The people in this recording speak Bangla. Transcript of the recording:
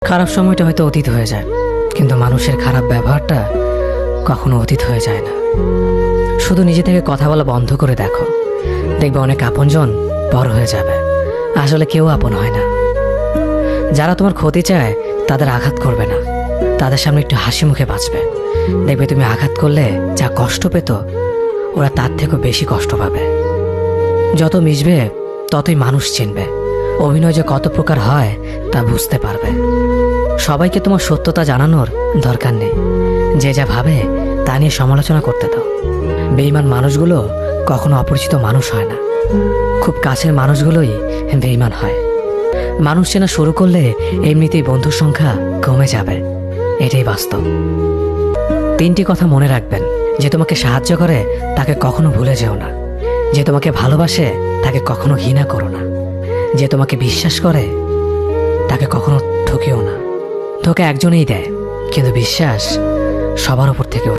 খারাপ সময়টা হয়তো অতীত হয়ে যায়, কিন্তু মানুষের খারাপ ব্যবহারটা কখনো অতীত হয়ে যায় না। শুধু নিজে থেকে কথা বলা বন্ধ করে দেখো, দেখবে অনেক আপনজন পর হয়ে যাবে। আসলে কেউ আপন হয় না। যারা তোমার ক্ষতি চায় তাদের আঘাত করবে না, তাদের সামনে একটু হাসি মুখে বাঁচবে। দেখবে তুমি আঘাত করলে যা কষ্ট পেত, ওরা তার থেকেও বেশি কষ্ট পাবে। যত মিশবে ততই মানুষ চিনবে, অভিনয় যে কত প্রকার হয় তা বুঝতে পারবে। সবাইকে তোমার সত্যতা জানানোর দরকার নেই, যে যা ভাবে তা নিয়ে সমালোচনা করতে দাও। বেঈমান মানুষগুলো কখনো অপরিচিত মানুষ হয় না, খুব কাছের মানুষগুলোই বেঈমান হয়। মানুষ চেনা শুরু করলে এমনিতেই বন্ধুর সংখ্যা কমে যাবে, এটাই বাস্তব। 3টি কথা মনে রাখবেন: যে তোমাকে সাহায্য করে তাকে কখনো ভুলে যেও না, যে তোমাকে ভালোবাসে তাকে কখনো ঘৃণা করো না, যে তোমাকে বিশ্বাস করে তাকে কখনো ঠকিও না। ধোঁকা একজনেই দেয়, কিন্তু বিশ্বাস সবার উপর থেকে